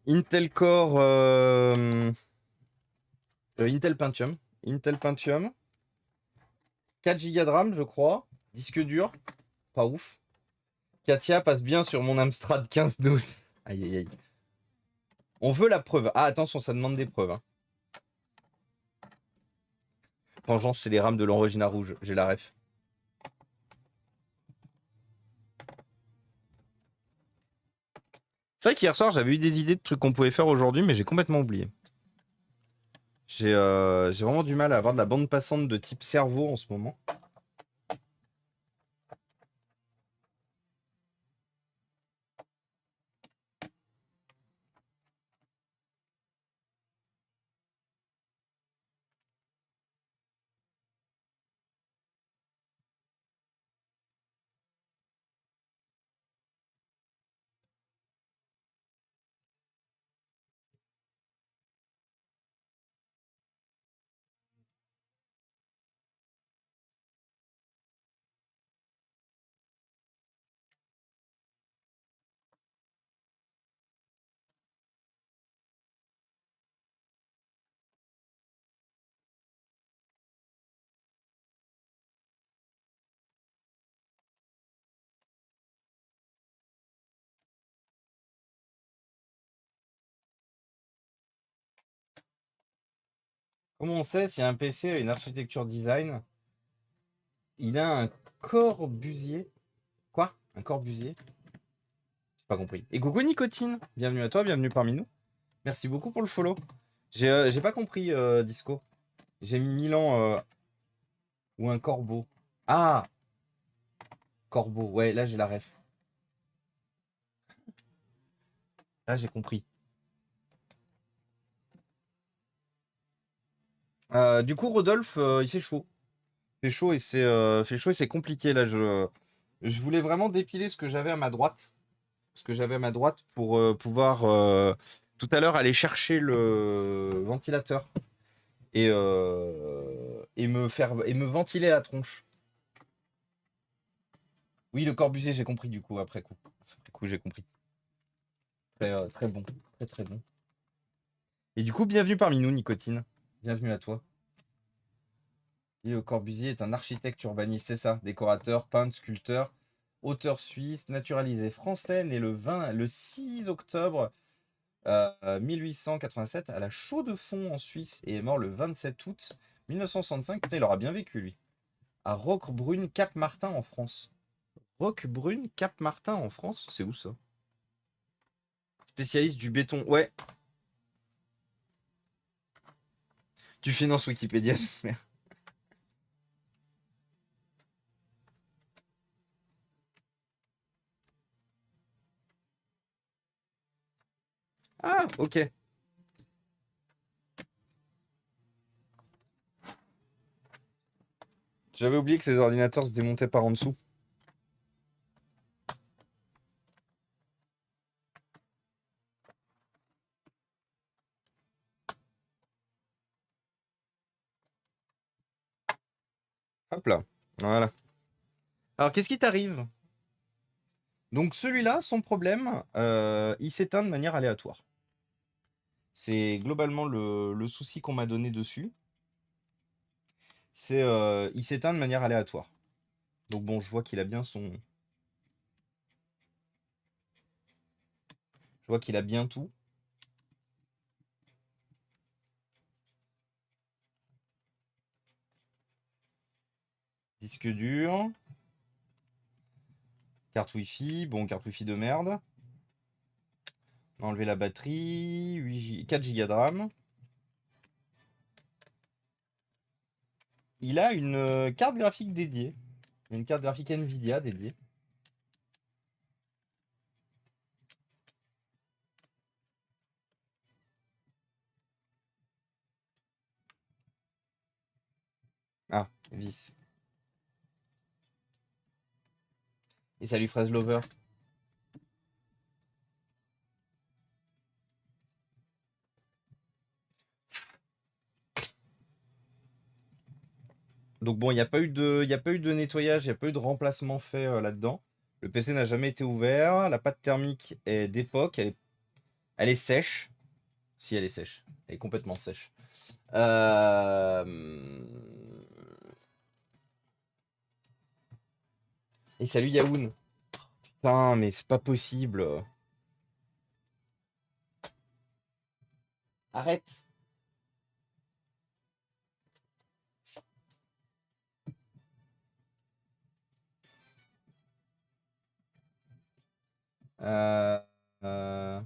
Intel Core, Intel Pentium. Intel Pentium. 4 Go de RAM, je crois. Disque dur. Pas ouf. Katia passe bien sur mon Amstrad 1512. Aïe aïe aïe. On veut la preuve. Ah, attention, ça demande des preuves, hein. Vengeance, c'est les rames de l'Orangina rouge. J'ai la ref. C'est vrai qu'hier soir, j'avais eu des idées de trucs qu'on pouvait faire aujourd'hui, mais j'ai complètement oublié. J'ai vraiment du mal à avoir de la bande passante de type cerveau en ce moment. Comment on sait si un PC a une architecture design? Il a un Corbusier. Quoi? Un Corbusier? J'ai pas compris. Et coucou Nicotine, bienvenue à toi, bienvenue parmi nous. Merci beaucoup pour le follow. J'ai pas compris, Disco. J'ai mis Milan ou un corbeau. Ah, corbeau, ouais, là j'ai la ref. Là j'ai compris. Du coup, Rodolphe, il fait chaud. Fait chaud et c'est compliqué là. Je voulais vraiment dépiler ce que j'avais à ma droite. Ce que j'avais à ma droite pour pouvoir tout à l'heure aller chercher le ventilateur et me ventiler la tronche. Oui, le Corbusier, j'ai compris du coup, après coup. Après coup, j'ai compris. Très bon. Très très bon. Et du coup, bienvenue parmi nous, Nicotine. Bienvenue à toi. Et le Corbusier est un architecte urbaniste, c'est ça. Décorateur, peintre, sculpteur, auteur suisse, naturalisé français, né le 6 octobre 1887 à la Chaux-de-Fonds en Suisse et est mort le 27 août 1965. Putain, il aura bien vécu, lui. À Roquebrune, Cap-Martin en France. Roquebrune, Cap-Martin en France, c'est où ça? Spécialiste du béton. Ouais, tu finances Wikipédia, j'espère. Ah, ok. J'avais oublié que ces ordinateurs se démontaient par en dessous. Hop là. Voilà. Alors, qu'est-ce qui t'arrive? Donc, celui-là, son problème, il s'éteint de manière aléatoire. C'est globalement le souci qu'on m'a donné dessus. C'est il s'éteint de manière aléatoire. Donc bon, je vois qu'il a bien son. Je vois qu'il a bien tout. Disque dur. Carte Wi-Fi. Bon, carte Wi-Fi de merde. On va enlever la batterie. 4 Go de RAM. Il a une carte graphique dédiée. Une carte graphique Nvidia dédiée. Ah, vis. Et ça lui fraise l'over. Donc bon, il n'y a pas eu de nettoyage, il n'y a pas eu de remplacement fait là-dedans. Le PC n'a jamais été ouvert. La pâte thermique est d'époque. Elle est sèche. Si, elle est sèche. Elle est complètement sèche. Euh... Et salut Yaoun. Putain, mais c'est pas possible. Arrête. Euh, euh,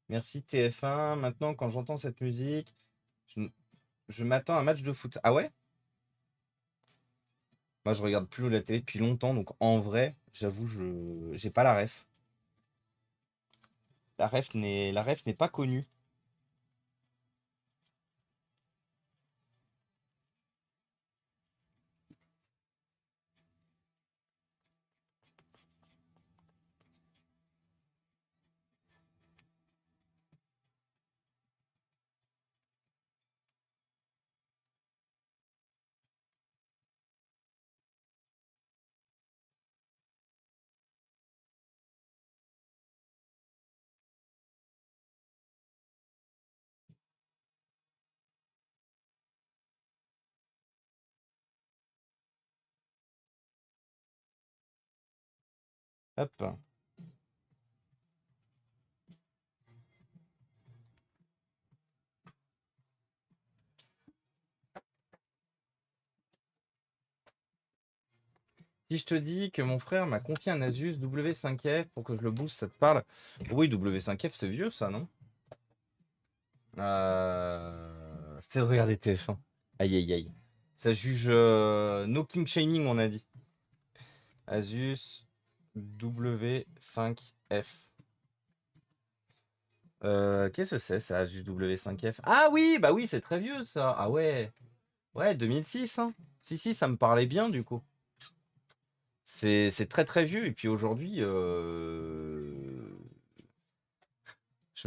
Merci TF1. Maintenant, quand j'entends cette musique, je, je m'attends à un match de foot. Ah ouais? Moi, je regarde plus la télé depuis longtemps, donc en vrai, j'avoue, je j'ai pas la ref. La ref n'est pas connue. Hop. Si je te dis que mon frère m'a confié un Asus W5F pour que je le booste, ça te parle? Oui, W5F, c'est vieux ça, non? C'est de regarder TF1. Aïe aïe aïe. Ça juge no king shaming, on a dit. Asus W5F. Qu'est-ce que c'est ça, Asus W5F? Ah oui, bah oui, c'est très vieux ça. Ah ouais. Ouais, 2006, hein. Si, si, ça me parlait bien du coup. C'est très très vieux. Et puis aujourd'hui, je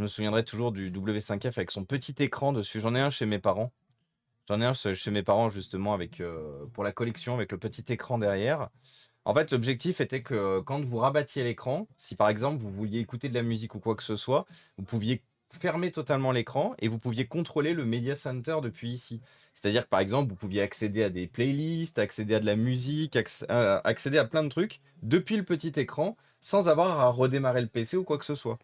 me souviendrai toujours du W5F avec son petit écran dessus. J'en ai un chez mes parents. J'en ai un chez mes parents justement avec pour la collection avec le petit écran derrière. En fait, l'objectif était que quand vous rabattiez l'écran, si par exemple vous vouliez écouter de la musique ou quoi que ce soit, vous pouviez fermer totalement l'écran et vous pouviez contrôler le Media Center depuis ici. C'est-à-dire que par exemple, vous pouviez accéder à des playlists, accéder à de la musique, accéder à plein de trucs depuis le petit écran sans avoir à redémarrer le PC ou quoi que ce soit.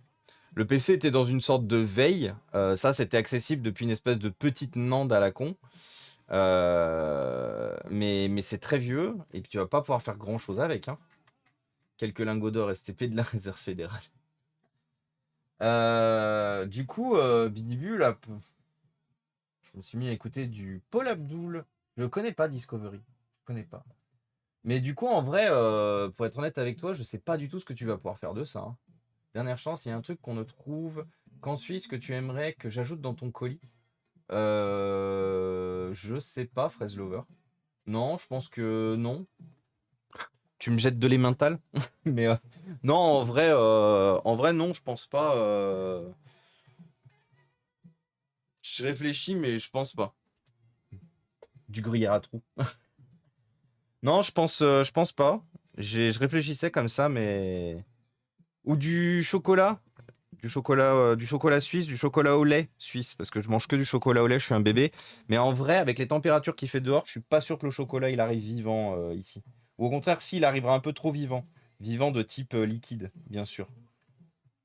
Le PC était dans une sorte de veille. Ça, c'était accessible depuis une espèce de petite NAND à la con. Mais c'est très vieux et puis tu vas pas pouvoir faire grand chose avec, hein. Quelques lingots d'or STP de la réserve fédérale. Du coup, Bidibu, là, je me suis mis à écouter du Paul Abdul. Je connais pas Discovery. Je connais pas. Mais du coup, en vrai, pour être honnête avec toi, je sais pas du tout ce que tu vas pouvoir faire de ça, hein. Dernière chance, il y a un truc qu'on ne trouve qu'en Suisse que tu aimerais que j'ajoute dans ton colis. Je sais pas, Fraise Lover. Non, je pense que non. Tu me jettes de l'emmental. Mais non, en vrai, non, je pense pas. Je réfléchis, mais je pense pas. Du gruyère à trous. Non, je pense pas. Je réfléchissais comme ça, mais ou du chocolat suisse, du chocolat au lait suisse, parce que je mange que du chocolat au lait. Je suis un bébé. Mais en vrai, avec les températures qu'il fait dehors, je suis pas sûr que le chocolat il arrive vivant ici. Ou au contraire, si, il arrivera un peu trop vivant, vivant de type liquide, bien sûr.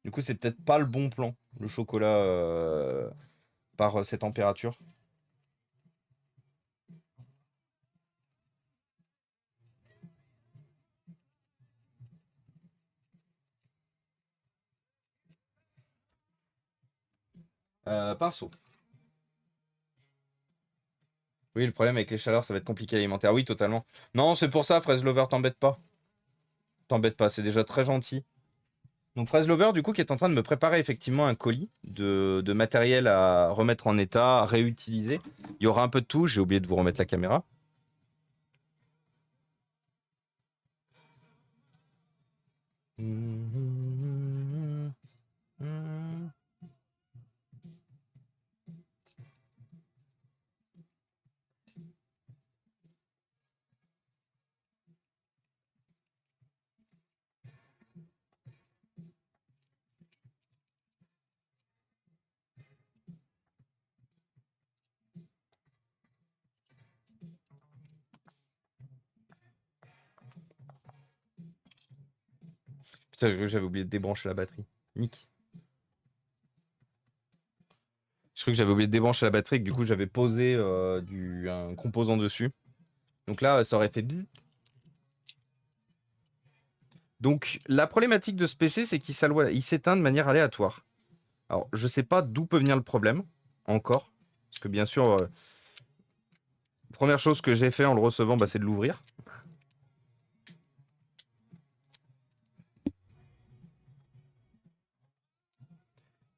Du coup, c'est peut-être pas le bon plan, le chocolat par ces températures. Pinceau. Oui, le problème avec les chaleurs, ça va être compliqué à alimenter. Ah oui, totalement. Non, c'est pour ça, Fraise Lover, t'embête pas. T'embête pas, c'est déjà très gentil. Donc Fraise Lover, du coup, qui est en train de me préparer effectivement un colis de matériel à remettre en état, à réutiliser. Il y aura un peu de tout, j'ai oublié de vous remettre la caméra. Putain, je crois que j'avais oublié de débrancher la batterie. Nick. Je crois que j'avais oublié de débrancher la batterie et que du coup j'avais posé un composant dessus. Donc là, ça aurait fait bip. Donc la problématique de ce PC, c'est qu'il s'éteint de manière aléatoire. Alors, je sais pas d'où peut venir le problème, encore. Parce que bien sûr, première chose que j'ai fait en le recevant, bah, c'est de l'ouvrir.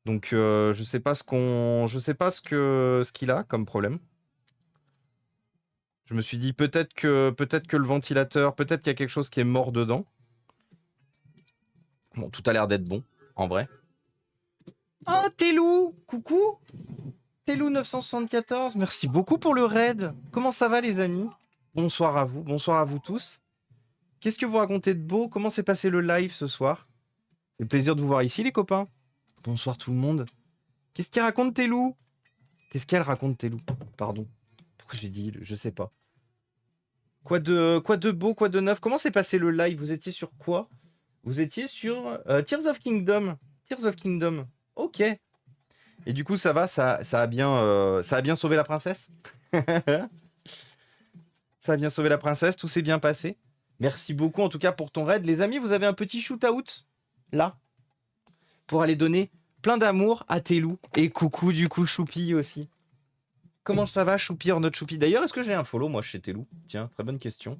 Donc je sais pas ce qu'il a comme problème. Je me suis dit peut-être que le ventilateur, peut-être qu'il y a quelque chose qui est mort dedans. Bon, tout a l'air d'être bon, en vrai. Ah, Telou! Coucou! Telou 974, merci beaucoup pour le raid. Comment ça va les amis? Bonsoir à vous tous. Qu'est-ce que vous racontez de beau? Comment s'est passé le live ce soir? C'est plaisir de vous voir ici les copains. Bonsoir tout le monde. Qu'est-ce qu'il raconte Telou? Qu'est-ce qu'elle raconte Telou? Pardon. Pourquoi j'ai dit, je sais pas. Quoi de beau, quoi de neuf? Comment s'est passé le live? Vous étiez sur quoi? Vous étiez sur Tears of Kingdom. Tears of Kingdom. Ok. Et du coup, ça va, ça a bien sauvé la princesse? Ça a bien sauvé la princesse, tout s'est bien passé. Merci beaucoup en tout cas pour ton raid. Les amis, vous avez un petit shoot-out, là, pour aller donner plein d'amour à Telou. Et coucou du coup Choupi aussi. Comment ça va Choupi, hors notre Choupi? D'ailleurs, est-ce que j'ai un follow moi chez Telou? Tiens, très bonne question.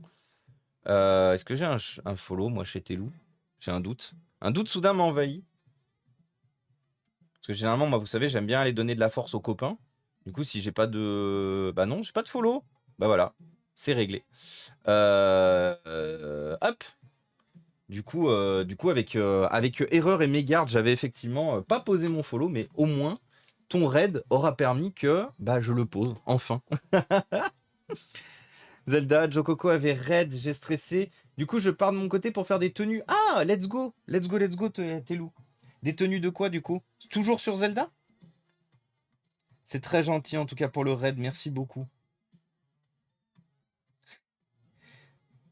Est-ce que j'ai un follow moi chez Telou? J'ai un doute. Un doute soudain m'a envahi. Parce que généralement, moi, vous savez, j'aime bien aller donner de la force aux copains. Du coup, si j'ai pas de... Bah non, j'ai pas de follow. Bah voilà, c'est réglé. Hop. Du coup, avec erreur et mégarde, j'avais effectivement pas posé mon follow, mais au moins, ton raid aura permis que bah, je le pose, enfin. Zelda, Jokoko avait raid, j'ai stressé. Du coup, je pars de mon côté pour faire des tenues. Ah, let's go, Telou. Des tenues de quoi, du coup? Toujours sur Zelda? C'est très gentil, en tout cas, pour le raid. Merci beaucoup.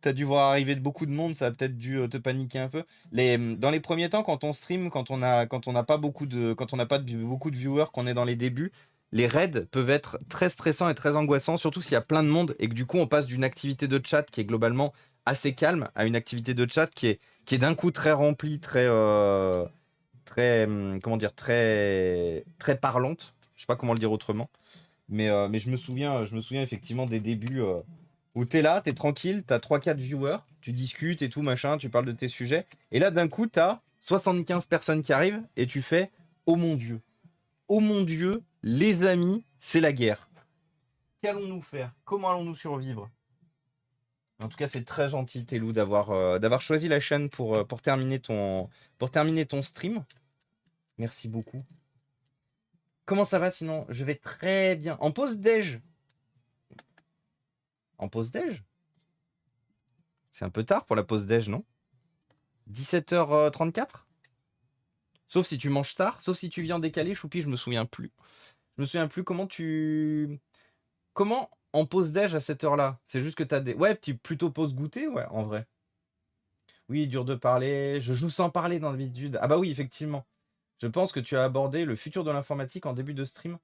T'as dû voir arriver beaucoup de monde, ça a peut-être dû te paniquer un peu. Dans les premiers temps, quand on stream, quand on n'a pas beaucoup beaucoup de viewers, qu'on est dans les débuts, les raids peuvent être très stressants et très angoissants, surtout s'il y a plein de monde et que du coup on passe d'une activité de chat qui est globalement assez calme à une activité de chat qui est d'un coup très remplie, comment dire, très parlante. Je sais pas comment le dire autrement, mais je me souviens effectivement des débuts. Où t'es là, t'es tranquille, t'as 3-4 viewers, tu discutes et tout, machin, tu parles de tes sujets. Et là, d'un coup, t'as 75 personnes qui arrivent et tu fais « Oh mon Dieu, oh mon Dieu, les amis, c'est la guerre. Qu'allons-nous faire? Comment allons-nous survivre ?» En tout cas, c'est très gentil, Telou, d'avoir choisi la chaîne pour terminer ton stream. Merci beaucoup. Comment ça va sinon? Je vais très bien. En pause déj. En pause déj? C'est un peu tard pour la pause déj, non? 17h34? Sauf si tu manges tard, sauf si tu viens décaler, Choupi, je me souviens plus. Je me souviens plus comment en pause déj à cette heure-là? C'est juste que t'as des... Ouais, plutôt pause goûter, ouais, en vrai. Oui, dur de parler, je joue sans parler dans l'habitude. Ah bah oui, effectivement. Je pense que tu as abordé le futur de l'informatique en début de stream.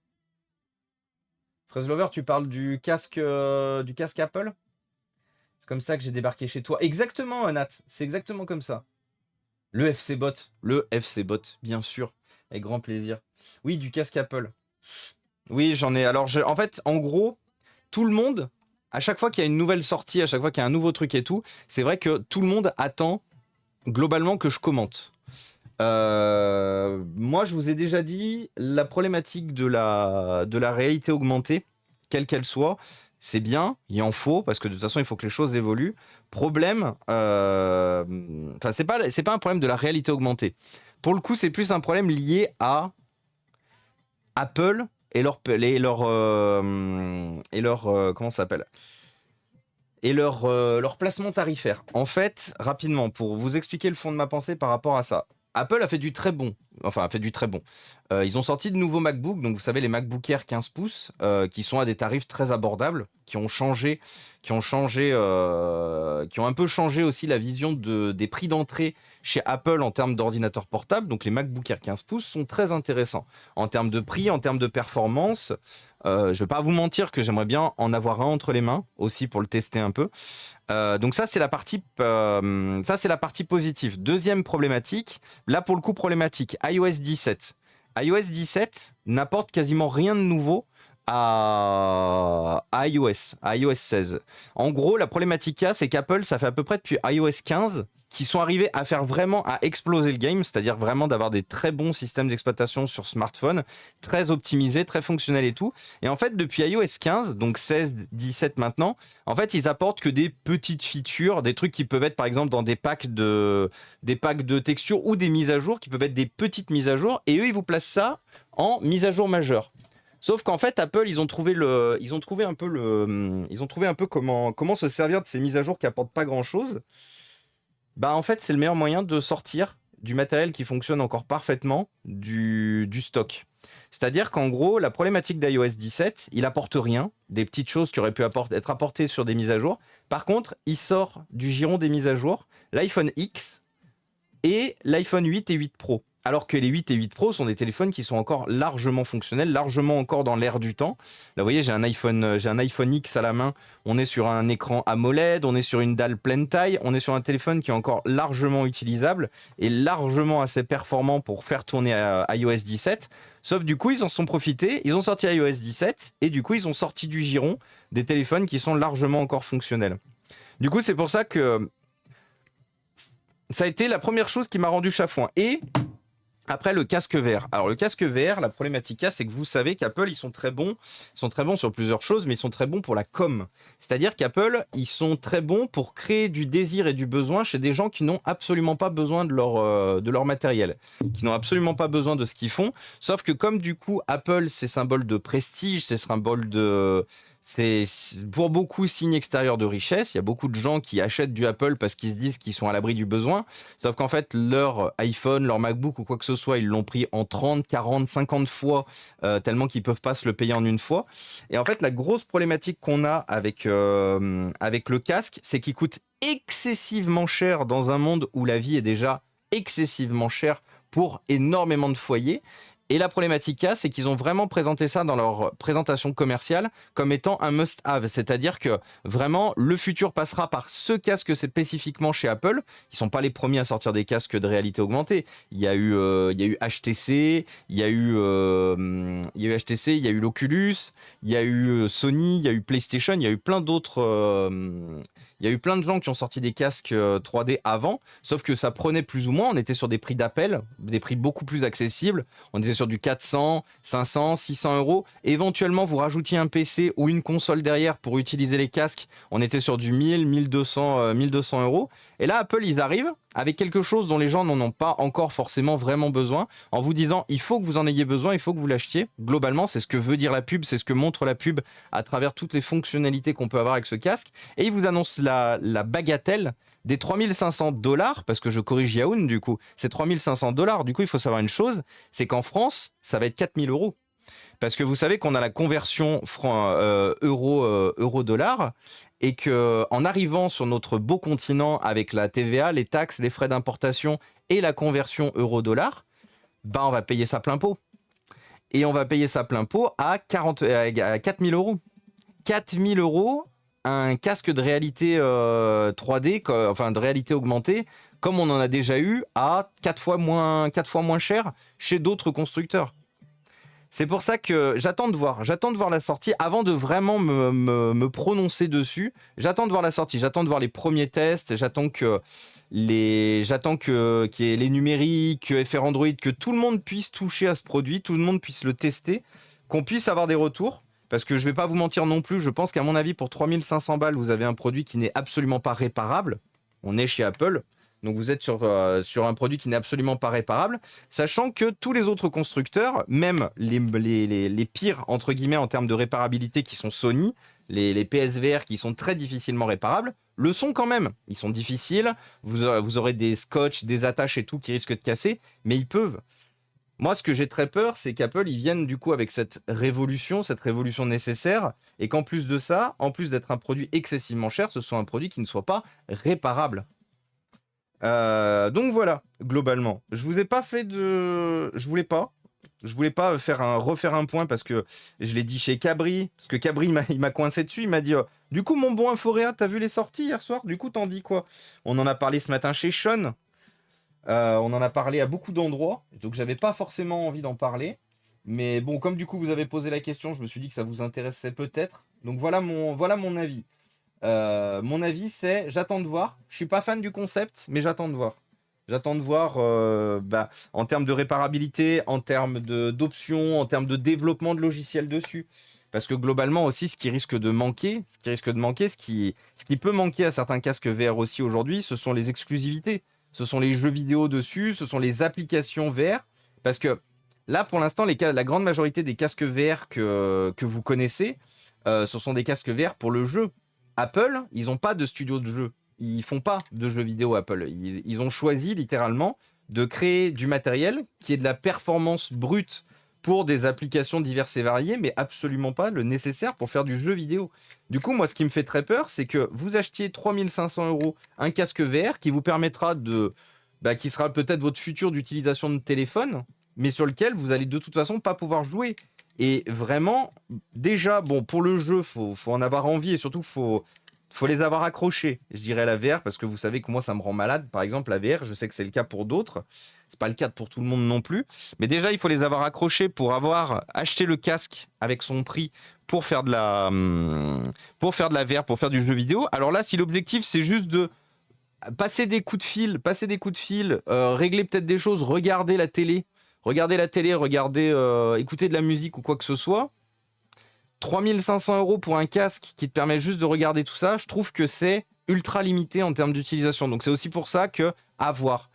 Lover, tu parles du casque Apple? C'est comme ça que j'ai débarqué chez toi. Exactement, Nat, c'est exactement comme ça. Le FC Bot, bien sûr, avec grand plaisir. Oui, du casque Apple. Oui, j'en ai. Alors, en fait, en gros, tout le monde, à chaque fois qu'il y a une nouvelle sortie, à chaque fois qu'il y a un nouveau truc et tout, c'est vrai que tout le monde attend globalement que je commente. Moi, je vous ai déjà dit, la problématique de la réalité augmentée, quelle qu'elle soit, c'est bien, il en faut, parce que de toute façon, il faut que les choses évoluent. Problème, enfin, c'est pas un problème de la réalité augmentée. Pour le coup, c'est plus un problème lié à Apple et leur comment ça s'appelle? Et leur placement tarifaire. En fait, rapidement, pour vous expliquer le fond de ma pensée par rapport à ça, Apple a fait du très bon Enfin, fait du très bon. Ils ont sorti de nouveaux MacBook, donc vous savez, les MacBook Air 15 pouces, qui sont à des tarifs très abordables, qui ont un peu changé aussi la vision des prix d'entrée chez Apple en termes d'ordinateurs portables. Donc les MacBook Air 15 pouces sont très intéressants en termes de prix, en termes de performance. Je ne vais pas vous mentir que j'aimerais bien en avoir un entre les mains aussi pour le tester un peu. Donc ça c'est la partie positive. Deuxième problématique, là pour le coup problématique, iOS 17. iOS 17 n'apporte quasiment rien de nouveau à iOS 16. En gros, la problématique qu'il y a, c'est qu'Apple, ça fait à peu près depuis iOS 15 qui sont arrivés à faire vraiment à exploser le game, c'est-à-dire vraiment d'avoir des très bons systèmes d'exploitation sur smartphone, très optimisés, très fonctionnels et tout. Et en fait, depuis iOS 15, donc 16, 17 maintenant, en fait, ils apportent que des petites features, des trucs qui peuvent être par exemple dans des packs de textures ou des mises à jour qui peuvent être des petites mises à jour. Et eux, ils vous placent ça en mise à jour majeure. Sauf qu'en fait, Apple, ils ont trouvé un peu comment se servir de ces mises à jour qui apportent pas grand-chose. Bah en fait, c'est le meilleur moyen de sortir du matériel qui fonctionne encore parfaitement du stock. C'est-à-dire qu'en gros, la problématique d'iOS 17, il apporte rien, des petites choses qui auraient pu être apportées sur des mises à jour. Par contre, il sort du giron des mises à jour l'iPhone X et l'iPhone 8 et 8 Pro. Alors que les 8 et 8 Pro sont des téléphones qui sont encore largement fonctionnels, largement encore dans l'air du temps. Là, vous voyez, j'ai un iPhone X à la main. On est sur un écran AMOLED, on est sur une dalle pleine taille, on est sur un téléphone qui est encore largement utilisable et largement assez performant pour faire tourner iOS 17. Sauf du coup, ils en sont profités, ils ont sorti iOS 17 et du coup, ils ont sorti du giron des téléphones qui sont largement encore fonctionnels. Du coup, c'est pour ça que ça a été la première chose qui m'a rendu chafouin. Et après, le casque VR. Alors, le casque VR, la problématique, c'est que vous savez qu'Apple, ils sont très bons sur plusieurs choses, mais ils sont très bons pour la com. C'est-à-dire qu'Apple, ils sont très bons pour créer du désir et du besoin chez des gens qui n'ont absolument pas besoin de leur matériel, qui n'ont absolument pas besoin de ce qu'ils font. Sauf que comme du coup, Apple, c'est symbole de prestige, c'est symbole de... C'est pour beaucoup signe extérieur de richesse. Il y a beaucoup de gens qui achètent du Apple parce qu'ils se disent qu'ils sont à l'abri du besoin. Sauf qu'en fait, leur iPhone, leur MacBook ou quoi que ce soit, ils l'ont pris en 30, 40, 50 fois, tellement qu'ils ne peuvent pas se le payer en une fois. Et en fait, la grosse problématique qu'on a avec le casque, c'est qu'il coûte excessivement cher dans un monde où la vie est déjà excessivement chère pour énormément de foyers. Et la problématique, c'est qu'ils ont vraiment présenté ça dans leur présentation commerciale comme étant un must-have. C'est-à-dire que vraiment, le futur passera par ce casque spécifiquement chez Apple. Ils ne sont pas les premiers à sortir des casques de réalité augmentée. Il y a eu HTC, il y a eu HTC, il y a eu l'Oculus, il y a eu Sony, il y a eu PlayStation, il y a eu plein d'autres... il y a eu plein de gens qui ont sorti des casques 3D avant, sauf que ça prenait plus ou moins. On était sur des prix d'appel, des prix beaucoup plus accessibles. On était sur du 400, 500, 600 euros. Éventuellement, vous rajoutiez un PC ou une console derrière pour utiliser les casques. On était sur du 1000, 1200, 1200 euros. Et là, Apple, ils arrivent avec quelque chose dont les gens n'en ont pas encore forcément vraiment besoin, en vous disant il faut que vous en ayez besoin, il faut que vous l'achetiez. Globalement, c'est ce que veut dire la pub, c'est ce que montre la pub à travers toutes les fonctionnalités qu'on peut avoir avec ce casque. Et ils vous annoncent la bagatelle des 3500 $, parce que je corrige Yaoun du coup, c'est 3500 $. Du coup, il faut savoir une chose, c'est qu'en France, ça va être 4000 euros. Parce que vous savez qu'on a la conversion euro-dollar et qu'en arrivant sur notre beau continent avec la TVA, les taxes, les frais d'importation et la conversion euro-dollar, bah on va payer ça plein pot. Et on va payer ça plein pot à 4000 euros. 4000 euros, un casque de réalité 3D, enfin de réalité augmentée, comme on en a déjà eu à 4 fois moins cher chez d'autres constructeurs. C'est pour ça que j'attends de voir la sortie avant de vraiment me prononcer dessus. J'attends de voir la sortie, j'attends de voir les premiers tests, j'attends qu'il y ait les numériques, FR Android, que tout le monde puisse toucher à ce produit, tout le monde puisse le tester, qu'on puisse avoir des retours. Parce que je vais pas vous mentir non plus, je pense qu'à mon avis, pour 3500 balles, vous avez un produit qui n'est absolument pas réparable. On est chez Apple. Donc vous êtes sur un produit qui n'est absolument pas réparable, sachant que tous les autres constructeurs, même les pires, entre guillemets, en termes de réparabilité, qui sont Sony, les PSVR qui sont très difficilement réparables, le sont quand même. Ils sont difficiles, vous aurez des scotch, des attaches et tout qui risquent de casser, mais ils peuvent. Moi, ce que j'ai très peur, c'est qu'Apple, ils viennent du coup avec cette révolution nécessaire, et qu'en plus de ça, en plus d'être un produit excessivement cher, ce soit un produit qui ne soit pas réparable. Donc voilà, globalement. Je vous ai pas fait de... Je voulais pas. Je voulais pas refaire un point parce que je l'ai dit chez Cabri. Parce que Cabri, il m'a coincé dessus. Il m'a dit du coup, mon bon Inforéa, t'as vu les sorties hier soir? Du coup, t'en dis quoi? On en a parlé ce matin chez Sean. On en a parlé à beaucoup d'endroits. Donc, j'avais pas forcément envie d'en parler. Mais bon, comme du coup, vous avez posé la question, je me suis dit que ça vous intéressait peut-être. Donc, voilà mon avis. Mon avis, c'est j'attends de voir. Je suis pas fan du concept, mais j'attends de voir. J'attends de voir en termes de réparabilité, en termes d'options, en termes de développement de logiciels dessus. Parce que globalement aussi, ce qui peut manquer à certains casques VR aussi aujourd'hui, ce sont les exclusivités. Ce sont les jeux vidéo dessus, ce sont les applications VR. Parce que là, pour l'instant, la grande majorité des casques VR que vous connaissez, ce sont des casques VR pour le jeu. Apple, ils n'ont pas de studio de jeu. Ils font pas de jeux vidéo Apple. Ils ont choisi littéralement de créer du matériel qui est de la performance brute pour des applications diverses et variées, mais absolument pas le nécessaire pour faire du jeu vidéo. Du coup, moi, ce qui me fait très peur, c'est que vous achetiez 3500 € un casque VR qui vous permettra qui sera peut-être votre futur d'utilisation de téléphone, mais sur lequel vous allez de toute façon pas pouvoir jouer. Et vraiment, déjà, bon, pour le jeu, faut en avoir envie et surtout, faut les avoir accrochés, je dirais, à la VR, parce que vous savez que moi, ça me rend malade. Par exemple, la VR, je sais que c'est le cas pour d'autres. C'est pas le cas pour tout le monde non plus. Mais déjà, il faut les avoir accrochés pour avoir acheté le casque avec son prix pour faire de la VR, pour faire du jeu vidéo. Alors là, si l'objectif, c'est juste de passer des coups de fil, régler peut-être des choses, regarder la télé, écouter de la musique ou quoi que ce soit. 3500 € pour un casque qui te permet juste de regarder tout ça, je trouve que c'est ultra limité en termes d'utilisation. Donc c'est aussi pour ça que à voir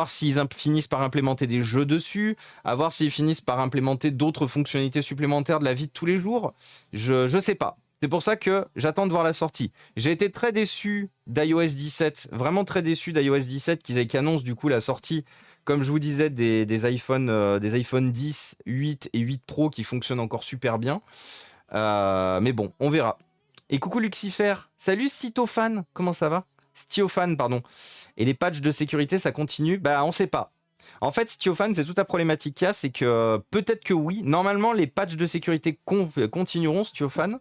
s'ils finissent par implémenter des jeux dessus, à voir s'ils finissent par implémenter d'autres fonctionnalités supplémentaires de la vie de tous les jours. Je sais pas. C'est pour ça que j'attends de voir la sortie. J'ai été très déçu d'iOS 17, vraiment très déçu d'iOS 17 qui annonce du coup la sortie, comme je vous disais, des iPhone 10, 8 et 8 Pro qui fonctionnent encore super bien. Mais bon, on verra. Et coucou Lucifer, salut Cytophane, comment ça va? Stiophane, pardon. Et les patchs de sécurité, ça continue? Bah, on sait pas. En fait, Stiophane, c'est toute la problématique qu'il y a, c'est que peut-être que oui. Normalement, les patchs de sécurité continueront, Stiophane.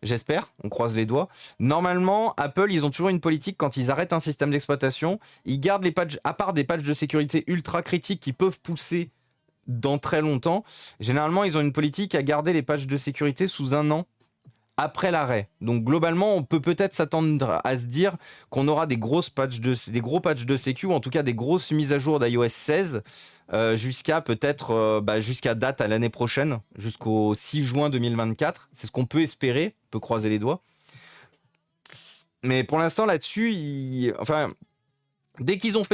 J'espère, on croise les doigts. Normalement, Apple, ils ont toujours une politique quand ils arrêtent un système d'exploitation. Ils gardent les patchs, à part des patchs de sécurité ultra critiques qui peuvent pousser dans très longtemps. Généralement, ils ont une politique à garder les patchs de sécurité sous 1 an après l'arrêt. Donc globalement, on peut peut-être s'attendre à se dire qu'on aura des gros patchs de sécu, ou en tout cas des grosses mises à jour d'iOS 16 jusqu'à peut-être jusqu'à date à l'année prochaine, jusqu'au 6 juin 2024. C'est ce qu'on peut espérer, on peut croiser les doigts. Mais pour l'instant là-dessus, dès qu'ils ont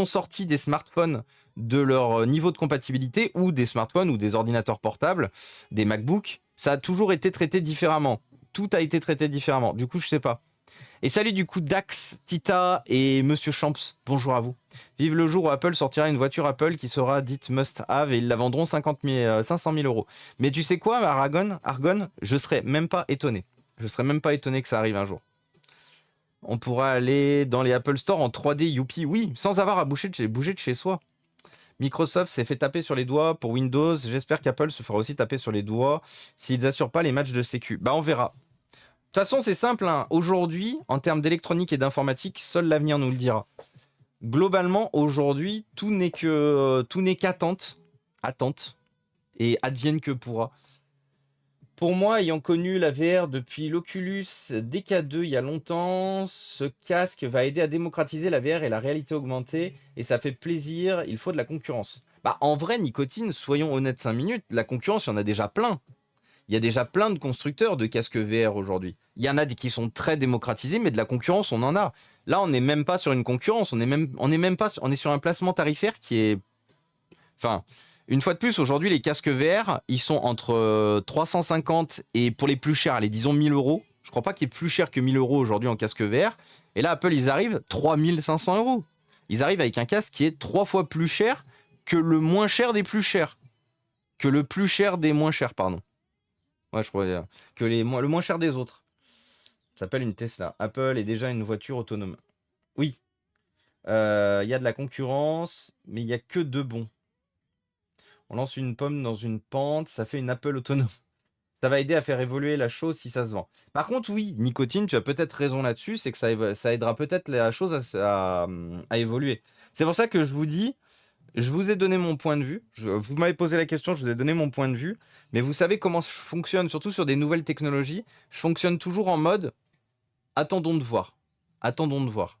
sorti des smartphones de leur niveau de compatibilité, ou des smartphones ou des ordinateurs portables, des MacBooks, ça a toujours été traité différemment. Tout a été traité différemment. Du coup, je sais pas. Et salut du coup Dax, Tita et Monsieur Champs. Bonjour à vous. Vive le jour où Apple sortira une voiture Apple qui sera dite must-have et ils la vendront 500 000 €. Mais tu sais quoi, Argon, je serais même pas étonné. Je serais même pas étonné que ça arrive un jour. On pourra aller dans les Apple Store en 3D, youpi, oui, sans avoir à bouger de chez soi. Microsoft s'est fait taper sur les doigts pour Windows. J'espère qu'Apple se fera aussi taper sur les doigts s'ils n'assurent pas les matchs de sécu. Bah, on verra. De toute façon, c'est simple, hein. Aujourd'hui, en termes d'électronique et d'informatique, seul l'avenir nous le dira. Globalement, aujourd'hui, tout n'est qu'attente. Attente. Et advienne que pourra. Pour moi, ayant connu la VR depuis l'Oculus DK2 il y a longtemps, ce casque va aider à démocratiser la VR et la réalité augmentée, et ça fait plaisir, il faut de la concurrence. Bah, en vrai, Nicotine, soyons honnêtes 5 minutes, la concurrence, il y en a déjà plein. Il y a déjà plein de constructeurs de casques VR aujourd'hui. Il y en a des qui sont très démocratisés, mais de la concurrence, on en a. Là, on n'est même pas sur une concurrence, on est sur un placement tarifaire qui est... Enfin... Une fois de plus, aujourd'hui, les casques VR, ils sont entre 350 et pour les plus chers, allez, disons 1000 €. Je crois pas qu'il y ait plus cher que 1000 € aujourd'hui en casque VR. Et là, Apple, ils arrivent 3500 €. ils arrivent avec un casque qui est 3 fois plus cher que le moins cher des plus chers. Que le plus cher des moins chers, pardon. Ouais, je crois dire. Que le moins cher des autres. Ça s'appelle une Tesla. Apple est déjà une voiture autonome. Oui. Il y a de la concurrence, mais il n'y a que deux bons. On lance une pomme dans une pente, ça fait une Apple autonome. Ça va aider à faire évoluer la chose si ça se vend. Par contre, oui, Nicotine, tu as peut-être raison là-dessus, c'est que ça aidera peut-être la chose à évoluer. C'est pour ça que je vous dis, je vous ai donné mon point de vue. Vous m'avez posé la question, je vous ai donné mon point de vue. Mais vous savez comment je fonctionne, surtout sur des nouvelles technologies. Je fonctionne toujours en mode attendons de voir. Attendons de voir.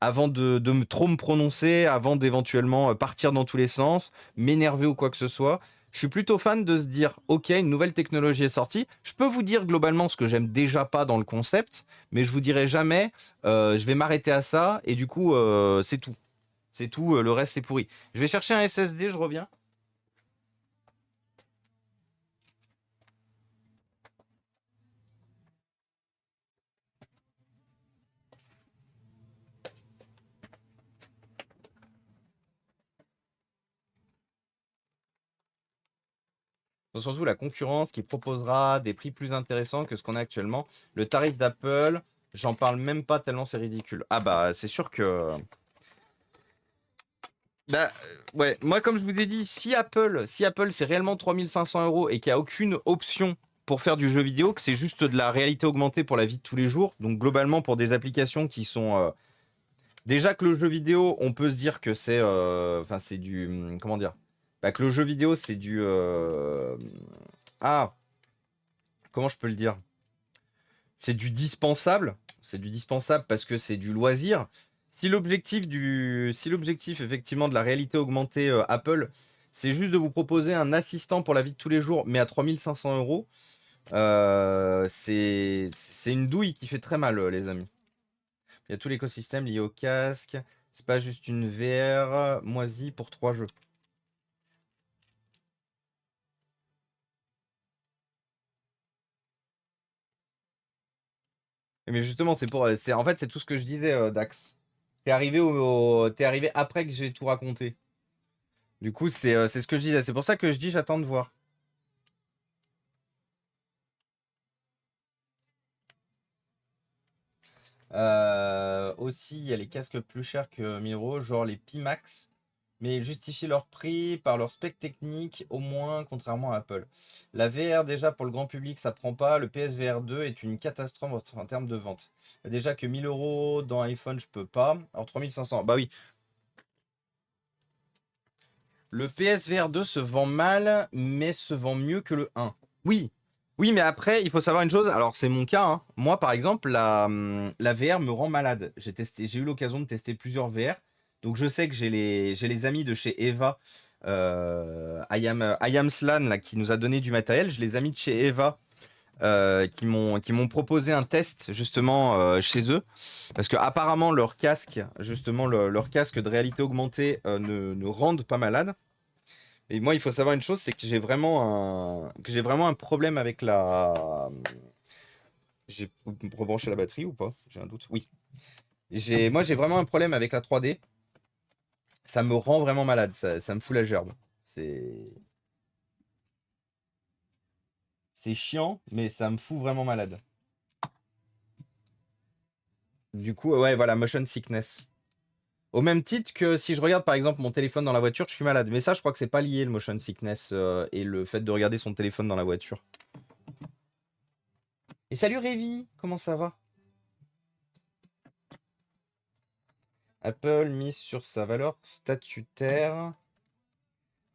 Avant de trop me prononcer, avant d'éventuellement partir dans tous les sens, m'énerver ou quoi que ce soit. Je suis plutôt fan de se dire, ok, une nouvelle technologie est sortie. Je peux vous dire globalement ce que j'aime déjà pas dans le concept, mais je vous dirai jamais, je vais m'arrêter à ça, et du coup, c'est tout. C'est tout, le reste c'est pourri. Je vais chercher un SSD, je reviens. Surtout la concurrence qui proposera des prix plus intéressants que ce qu'on a actuellement. Le tarif d'Apple, j'en parle même pas tellement c'est ridicule. Ah bah c'est sûr que... Bah ouais, moi comme je vous ai dit, si Apple c'est réellement 3500 € et qu'il n'y a aucune option pour faire du jeu vidéo, que c'est juste de la réalité augmentée pour la vie de tous les jours, donc globalement pour des applications qui sont... Déjà que le jeu vidéo, on peut se dire que c'est... Enfin c'est du... Comment dire? Bah que le jeu vidéo c'est du... Ah, comment je peux le dire? C'est du dispensable. C'est du dispensable parce que c'est du loisir. Si l'objectif effectivement de la réalité augmentée Apple, c'est juste de vous proposer un assistant pour la vie de tous les jours, mais à 3500 €, c'est une douille qui fait très mal, les amis. Il y a tout l'écosystème lié au casque. C'est pas juste une VR moisie pour 3 jeux. Mais justement, en fait, c'est tout ce que je disais, Dax. T'es arrivé après que j'ai tout raconté. Du coup, c'est ce que je disais. C'est pour ça que je dis j'attends de voir. Aussi, il y a les casques plus chers que Miro, genre les Pimax, mais ils justifient leur prix par leur spec technique, au moins, contrairement à Apple. La VR, déjà, pour le grand public, ça prend pas. Le PSVR 2 est une catastrophe en termes de vente. Déjà que 1000 € dans iPhone, je peux pas. Alors 3500, bah oui. Le PSVR 2 se vend mal, mais se vend mieux que le 1. Oui, oui, mais après, il faut savoir une chose. Alors, c'est mon cas, hein. Moi, par exemple, la VR me rend malade. J'ai eu l'occasion de tester plusieurs VR. Donc, je sais que j'ai les amis de chez Eva, I am Slan, là, qui nous a donné du matériel. Je les ai mis de chez Eva, qui m'ont proposé un test, justement, chez eux. Parce que apparemment leur casque, justement, leur casque de réalité augmentée, ne rendent pas malade. Et moi, il faut savoir une chose, c'est que j'ai vraiment un problème avec la. J'ai rebranché la batterie ou pas? J'ai un doute. Oui. Moi, j'ai vraiment un problème avec la 3D. Ça me rend vraiment malade. Ça me fout la gerbe. C'est, c'est chiant, mais ça me fout vraiment malade. Du coup, ouais, voilà, motion sickness. Au même titre que si je regarde par exemple mon téléphone dans la voiture, je suis malade. Mais ça, je crois que c'est pas lié le motion sickness et le fait de regarder son téléphone dans la voiture. Et salut Révi, comment ça va? Apple mise sur sa valeur statutaire.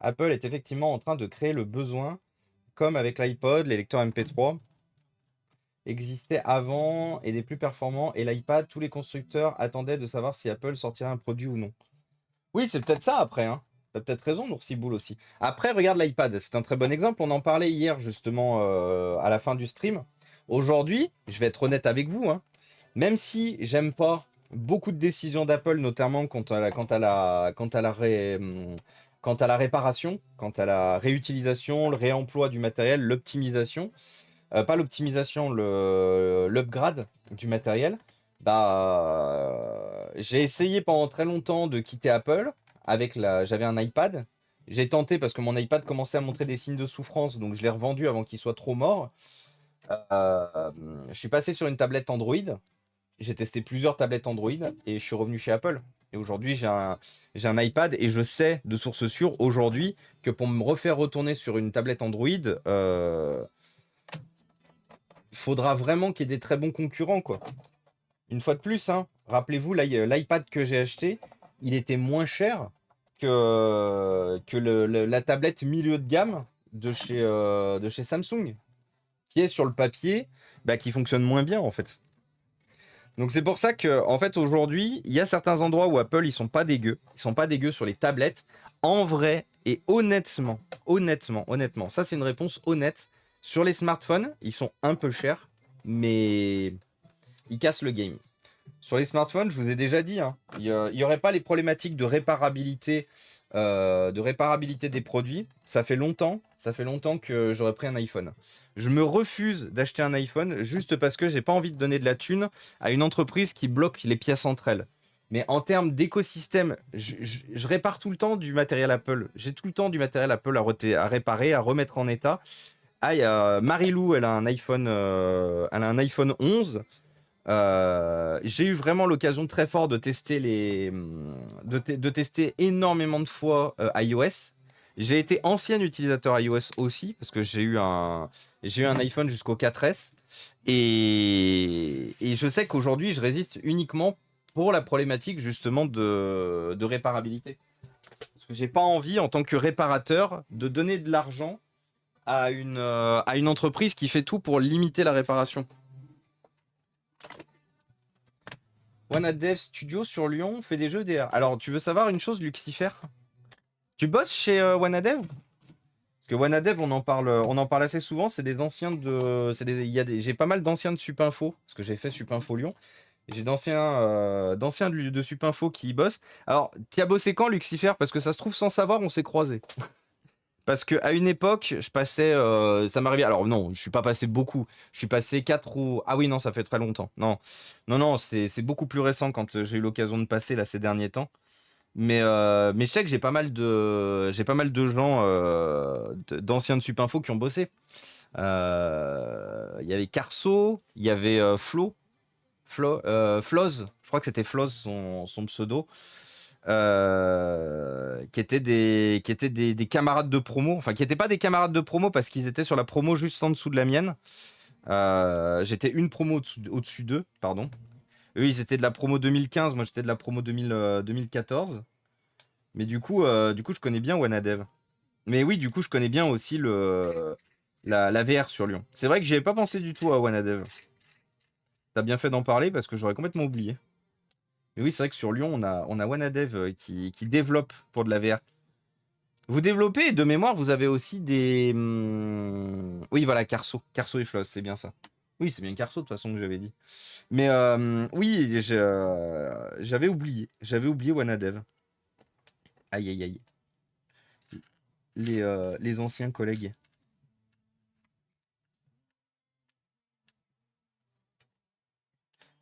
Apple est effectivement en train de créer le besoin, comme avec l'iPod, les lecteurs MP3 existaient avant et des plus performants, et l'iPad, tous les constructeurs attendaient de savoir si Apple sortirait un produit ou non. Oui, c'est peut-être ça après, hein. T'as peut-être raison, Boule aussi. Après, regarde l'iPad, c'est un très bon exemple. On en parlait hier justement à la fin du stream. Aujourd'hui, je vais être honnête avec vous, hein, même si j'aime pas beaucoup de décisions d'Apple, notamment quant à la réparation, quant à la réutilisation, le réemploi du matériel, l'optimisation, pas l'optimisation, l'upgrade du matériel. Bah, j'ai essayé pendant très longtemps de quitter Apple avec j'avais un iPad. J'ai tenté parce que mon iPad commençait à montrer des signes de souffrance, donc je l'ai revendu avant qu'il soit trop mort. Euh, je suis passé sur une tablette Android. J'ai testé plusieurs tablettes Android et je suis revenu chez Apple. Et aujourd'hui, j'ai un iPad et je sais de source sûre aujourd'hui que pour me refaire retourner sur une tablette Android, faudra vraiment qu'il y ait des très bons concurrents, quoi. Une fois de plus, hein, rappelez-vous, l'iPad que j'ai acheté, il était moins cher que la tablette milieu de gamme de chez Samsung, qui est sur le papier, bah, qui fonctionne moins bien en fait. Donc c'est pour ça que, en fait, aujourd'hui, il y a certains endroits où Apple, ils sont pas dégueux. Ils sont pas dégueux sur les tablettes. En vrai et honnêtement, ça c'est une réponse honnête. Sur les smartphones, ils sont un peu chers, mais ils cassent le game. Sur les smartphones, je vous ai déjà dit, hein, il n'y aurait pas les problématiques de réparabilité des produits. Ça fait longtemps que j'aurais pris un iPhone. Je me refuse d'acheter un iPhone juste parce que j'ai pas envie de donner de la thune à une entreprise qui bloque les pièces entre elles. Mais en termes d'écosystème, je répare tout le temps du matériel Apple. J'ai tout le temps du matériel Apple à réparer, à remettre en état. Ah, il y a Marilou, elle a un iPhone 11. J'ai eu vraiment l'occasion très forte de tester de tester énormément de fois iOS. J'ai été ancien utilisateur iOS aussi parce que j'ai eu un iPhone jusqu'au 4S et je sais qu'aujourd'hui je résiste uniquement pour la problématique justement de réparabilité. Parce que j'ai pas envie en tant que réparateur de donner de l'argent à une entreprise qui fait tout pour limiter la réparation. Wanadev Studio sur Lyon fait des jeux DR. Alors, tu veux savoir une chose, Lucifer? Tu bosses chez Wanadev? Parce que Wanadev, on en parle assez souvent. C'est des anciens de. J'ai pas mal d'anciens de Supinfo, parce que j'ai fait Supinfo Lyon. Et j'ai d'anciens de Supinfo qui y bossent. Alors, t'y as bossé quand, Lucifer? Parce que ça se trouve, sans savoir, on s'est croisés. Parce qu'à une époque, je passais. Ça m'arrivait. Alors, non, je suis pas passé beaucoup. Je suis passé 4 ou. Ah oui, non, ça fait très longtemps. Non, non, c'est beaucoup plus récent quand j'ai eu l'occasion de passer là ces derniers temps. Mais je sais que j'ai pas mal de gens d'anciens de Supinfo qui ont bossé. Il y avait Carso, il y avait Floz, je crois que c'était Floz son pseudo, qui étaient des camarades de promo, enfin qui n'étaient pas des camarades de promo parce qu'ils étaient sur la promo juste en dessous de la mienne. J'étais une promo au-dessus d'eux, pardon. Eux, ils étaient de la promo 2015, moi j'étais de la promo 2014. Mais du coup, je connais bien Wanadev. Mais oui, du coup, je connais bien aussi la VR sur Lyon. C'est vrai que j'y avais pas pensé du tout à Wanadev. T'as bien fait d'en parler parce que j'aurais complètement oublié. Mais oui, c'est vrai que sur Lyon, on a Wanadev qui développe pour de la VR. Vous développez, et de mémoire, vous avez aussi des. Oui, voilà, Carso. Carso et Floss, c'est bien ça. Oui, c'est bien Carso de toute façon que j'avais dit. Mais oui, j'avais oublié. J'avais oublié Wanadev. Aïe, aïe, aïe. Les anciens collègues.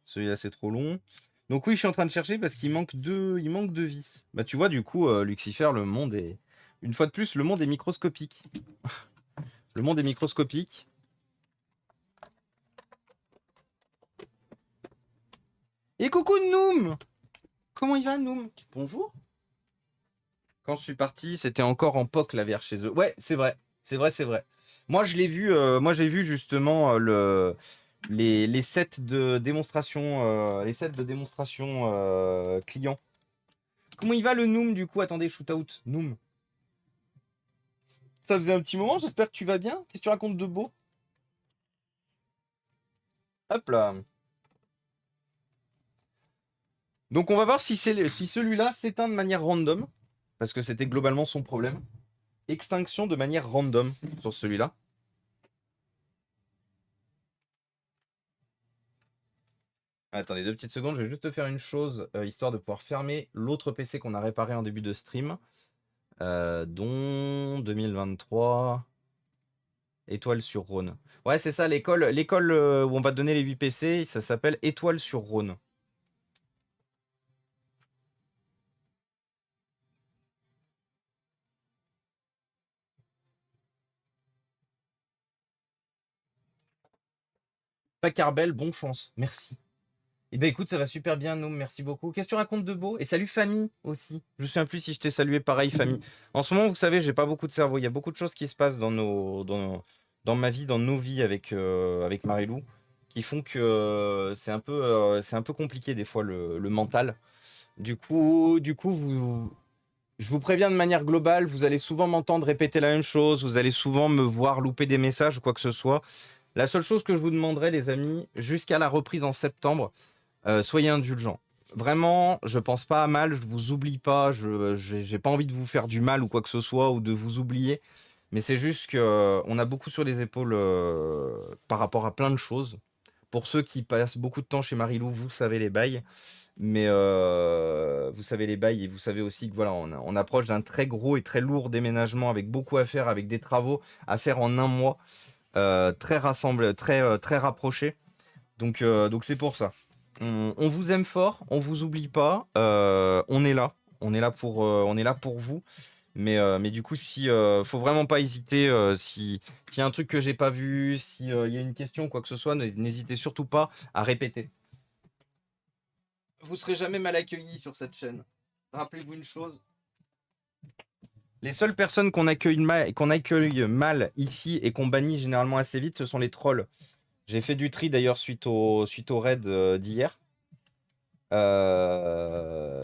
Celui-là, c'est trop long. Donc oui, je suis en train de chercher parce il manque deux vis. Bah tu vois, du coup, Lucifer, le monde est... Une fois de plus, le monde est microscopique. Le monde est microscopique. Et coucou Noom! Comment il va Noom? Bonjour. Quand je suis parti, c'était encore en POC la VR chez eux. Ouais, c'est vrai. C'est vrai, c'est vrai. Moi j'ai vu justement les sets de démonstration, clients. Comment il va le Noom du coup? Attendez, shootout. Noom. Ça faisait un petit moment, j'espère que tu vas bien. Qu'est-ce que tu racontes de beau? Hop là. Donc on va voir si si celui-là s'éteint de manière random, parce que c'était globalement son problème. Extinction de manière random sur celui-là. Attendez 2 petites secondes, je vais juste te faire une chose, histoire de pouvoir fermer l'autre PC qu'on a réparé en début de stream, dont 2023, Étoile sur Rhône. Ouais, c'est ça, l'école où on va te donner les 8 PC, ça s'appelle Étoile sur Rhône. Pacarbel, bonne chance. Merci. Eh ben écoute, ça va super bien, Noom, merci beaucoup. Qu'est-ce que tu racontes de beau? Et salut famille aussi. Je me souviens plus si je t'ai salué pareil, famille. En ce moment, vous savez, j'ai pas beaucoup de cerveau. Il y a beaucoup de choses qui se passent dans ma vie, dans nos vies avec Marilou, qui font que c'est un peu compliqué des fois le mental. Du coup, je vous préviens de manière globale, vous allez souvent m'entendre répéter la même chose, vous allez souvent me voir louper des messages ou quoi que ce soit. La seule chose que je vous demanderai, les amis, jusqu'à la reprise en septembre, soyez indulgents. Vraiment, je pense pas à mal, je vous oublie pas, j'ai pas envie de vous faire du mal ou quoi que ce soit, ou de vous oublier, mais c'est juste que on a beaucoup sur les épaules par rapport à plein de choses. Pour ceux qui passent beaucoup de temps chez Marilou, vous savez les bails, mais vous savez les bails et vous savez aussi que voilà, on approche d'un très gros et très lourd déménagement avec beaucoup à faire, avec des travaux à faire en un mois, très rassemblés, très rapprochés. Donc c'est pour ça. On vous aime fort, on vous oublie pas, on est là. On est là pour vous. Mais du coup, si faut vraiment pas hésiter, si s'il y a un truc que j'ai pas vu, si il y a une question ou quoi que ce soit, n'hésitez surtout pas à répéter. Vous serez jamais mal accueillis sur cette chaîne. Rappelez-vous une chose. Les seules personnes qu'on accueille mal ici et qu'on bannit généralement assez vite, ce sont les trolls. J'ai fait du tri d'ailleurs suite au raid d'hier. Euh,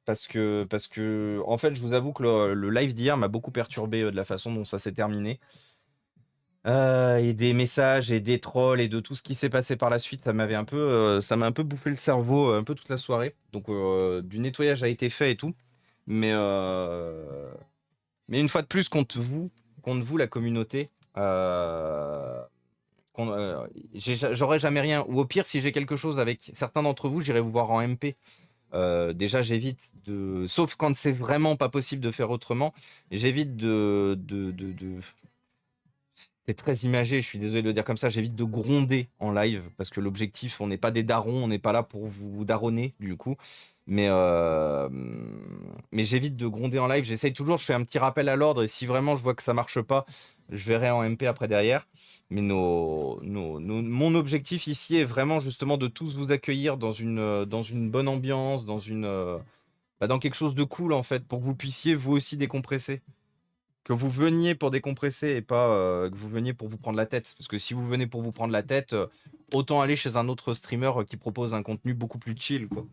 parce que, en fait, je vous avoue que le live d'hier m'a beaucoup perturbé de la façon dont ça s'est terminé. Et des messages et des trolls et de tout ce qui s'est passé par la suite, ça m'a un peu bouffé le cerveau un peu toute la soirée. Donc du nettoyage a été fait et tout. Mais, euh, mais une fois de plus, contre vous la communauté, j'aurais jamais rien. Ou au pire, si j'ai quelque chose avec certains d'entre vous, j'irai vous voir en MP. Déjà, j'évite de, sauf quand c'est vraiment pas possible de faire autrement, j'évite c'est très imagé, je suis désolé de le dire comme ça, j'évite de gronder en live parce que l'objectif, on n'est pas des darons, on n'est pas là pour vous daronner du coup. Mais, euh, mais j'évite de gronder en live, j'essaye toujours, je fais un petit rappel à l'ordre et si vraiment je vois que ça marche pas, je verrai en MP après derrière. Mais mon objectif ici est vraiment justement de tous vous accueillir dans une bonne ambiance, dans quelque chose de cool en fait, pour que vous puissiez vous aussi décompresser. Que vous veniez pour décompresser et pas que vous veniez pour vous prendre la tête. Parce que si vous venez pour vous prendre la tête, autant aller chez un autre streamer qui propose un contenu beaucoup plus chill, quoi.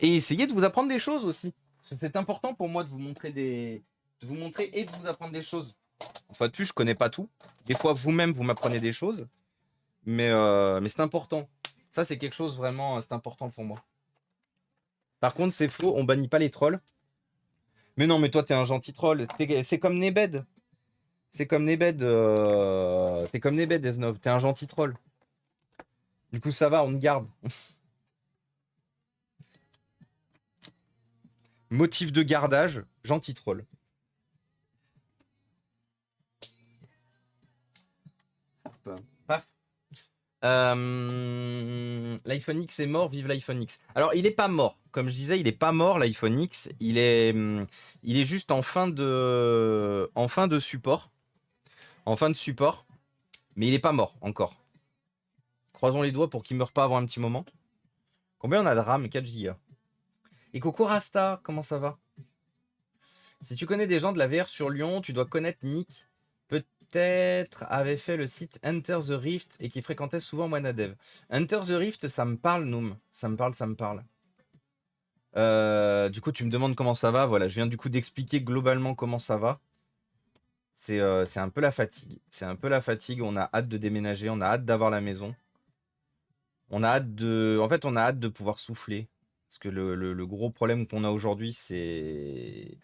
Et essayez de vous apprendre des choses aussi. Parce que c'est important pour moi de vous montrer de vous montrer et de vous apprendre des choses. Enfin, de plus, je connais pas tout. Des fois, vous-même, vous m'apprenez des choses. Mais c'est important. Ça, c'est quelque chose vraiment, c'est important pour moi. Par contre, c'est faux, on bannit pas les trolls. Mais non, mais toi, t'es un gentil troll. C'est comme Nebed. T'es comme Nebed, Deznov. T'es un gentil troll. Du coup, ça va, on te garde. Motif de gardage, gentil troll. Hop, paf. L'iPhone X est mort, vive l'iPhone X. Alors, il est pas mort. Comme je disais, il est pas mort, l'iPhone X. Il est juste en fin de support. En fin de support. Mais il est pas mort encore. Croisons les doigts pour qu'il meure pas avant un petit moment. Combien on a de RAM? 4 Go. Et coucou Rasta, comment ça va? Si tu connais des gens de la VR sur Lyon, tu dois connaître Nick. Peut-être avait fait le site Enter the Rift et qui fréquentait souvent Wanadev. Enter the Rift, ça me parle, Noom. Ça me parle, ça me parle. Du coup, tu me demandes comment ça va. Voilà, je viens du coup d'expliquer globalement comment ça va. C'est un peu la fatigue. C'est un peu la fatigue. On a hâte de déménager. On a hâte d'avoir la maison. En fait, on a hâte de pouvoir souffler. Parce que le gros problème qu'on a aujourd'hui, c'est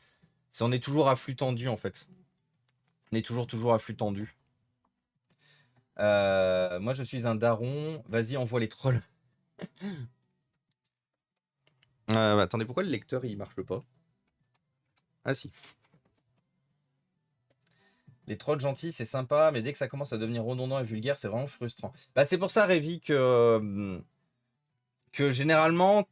on est toujours à flux tendu en fait. On est toujours à flux tendu. Moi, je suis un daron. Vas-y, envoie les trolls. Attendez, pourquoi le lecteur il marche pas? Ah si. Les trolls gentils, c'est sympa, mais dès que ça commence à devenir redondant et vulgaire, c'est vraiment frustrant. Bah, c'est pour ça, Révi, que généralement,